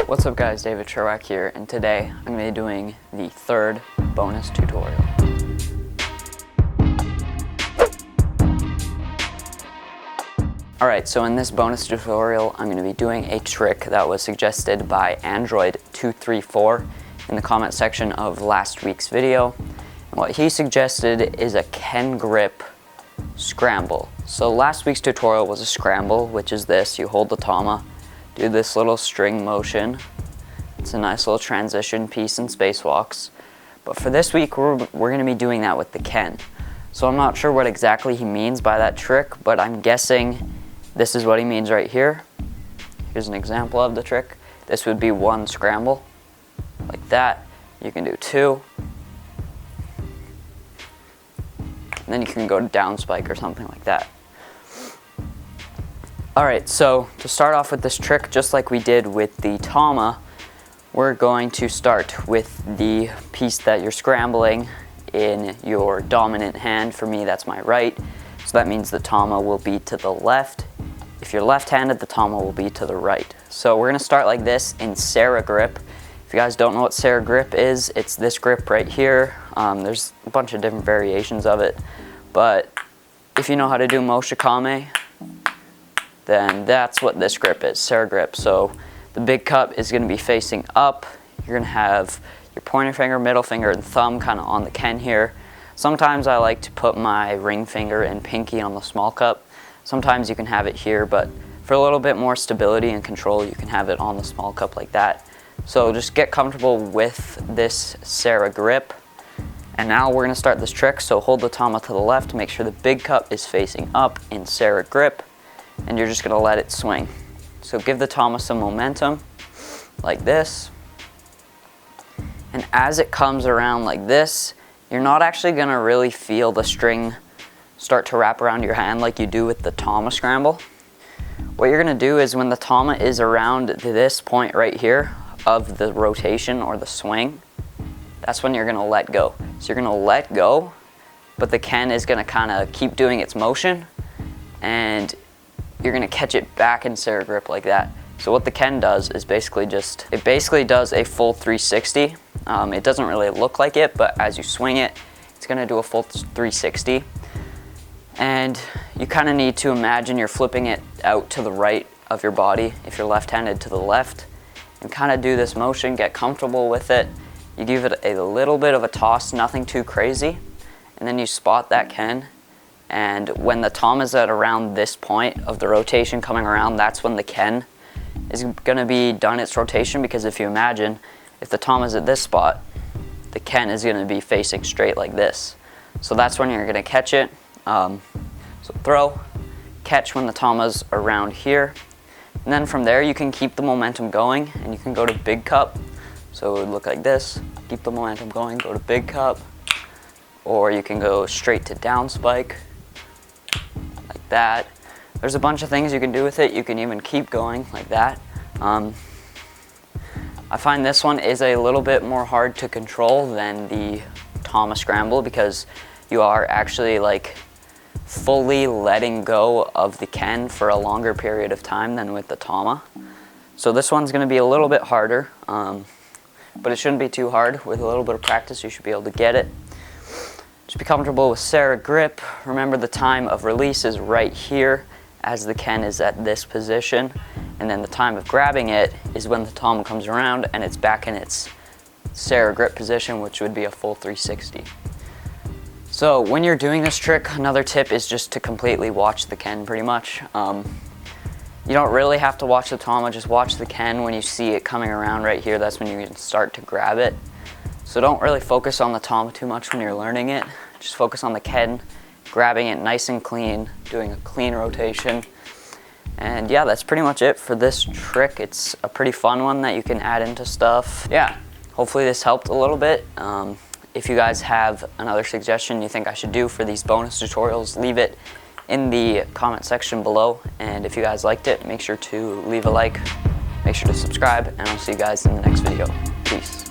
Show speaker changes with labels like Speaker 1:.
Speaker 1: What's up guys, DAVECHER here, and today I'm going to be doing the third bonus tutorial. Alright, so in this bonus tutorial I'm going to be doing a trick that was suggested by Android234 in the comment section of last week's video. And what he suggested is a Ken grip scramble. So last week's tutorial was a scramble, which is this: you hold the tama, do this little string motion. It's a nice little transition piece in spacewalks. But for this week, we're going to be doing that with the Ken. So I'm not sure what exactly he means by that trick, but I'm guessing this is what he means right here. Here's an example of the trick. This would be one scramble, like that. You can do two. And then you can go down spike or something like that. Alright, so to start off with this trick, just like we did with the tama, we're going to start with the piece that you're scrambling in your dominant hand. For me, that's my right. So that means the tama will be to the left. If you're left-handed, the tama will be to the right. So we're going to start like this in Sarah grip. If you guys don't know what Sarah grip is, it's this grip right here. There's a bunch of different variations of it. But if you know how to do moshikame, then that's what this grip is, Sarah grip. So the big cup is going to be facing up. You're going to have your pointer finger, middle finger, and thumb kind of on the Ken here. Sometimes I like to put my ring finger and pinky on the small cup. Sometimes you can have it here, but for a little bit more stability and control, you can have it on the small cup like that. So just get comfortable with this Sarah grip. And now we're going to start this trick. So hold the tama to the left, make sure the big cup is facing up in Sarah grip, and you're just going to let it swing. So give the tama some momentum, like this. And as it comes around like this, you're not actually going to really feel the string start to wrap around your hand like you do with the tama scramble. What you're going to do is when the tama is around this point right here of the rotation or the swing, that's when you're going to let go. So you're going to let go, but the Ken is going to kind of keep doing its motion, and you're going to catch it back in Sarah grip like that. So what the Ken does is basically does a full 360. It doesn't really look like it, but as you swing it, it's going to do a full 360. And you kind of need to imagine you're flipping it out to the right of your body, if you're left-handed to the left, and kind of do this motion, get comfortable with it. You give it a little bit of a toss, nothing too crazy, and then you spot that Ken. And when the tama is at around this point of the rotation coming around, that's when the Ken is going to be done its rotation, because if you imagine, if the tama is at this spot, the Ken is going to be facing straight like this. So that's when you're going to catch it. So throw, catch when the tama's around here, and then from there you can keep the momentum going, and you can go to big cup. So it would look like this, keep the momentum going, go to big cup, or you can go straight to down spike, like that. There's a bunch of things you can do with it. You can even keep going like that. I find this one is a little bit more hard to control than the tama scramble, because you are actually like fully letting go of the Ken for a longer period of time than with the tama. So this one's going to be a little bit harder, but it shouldn't be too hard. With a little bit of practice, you should be able to get it. Just be comfortable with Sarah grip. Remember, the time of release is right here as the Ken is at this position, and then the time of grabbing it is when the tama comes around and it's back in its Sarah grip position, which would be a full 360. So when you're doing this trick, another tip is just to completely watch the Ken pretty much. You don't really have to watch the tama, just watch the Ken. When you see it coming around right here, that's when you can start to grab it. So don't really focus on the tama too much when you're learning it. Just focus on the Ken, grabbing it nice and clean, doing a clean rotation. And yeah, that's pretty much it for this trick. It's a pretty fun one that you can add into stuff. Yeah, hopefully this helped a little bit. If you guys have another suggestion you think I should do for these bonus tutorials, leave it in the comment section below. And if you guys liked it, make sure to leave a like, make sure to subscribe, and I'll see you guys in the next video. Peace.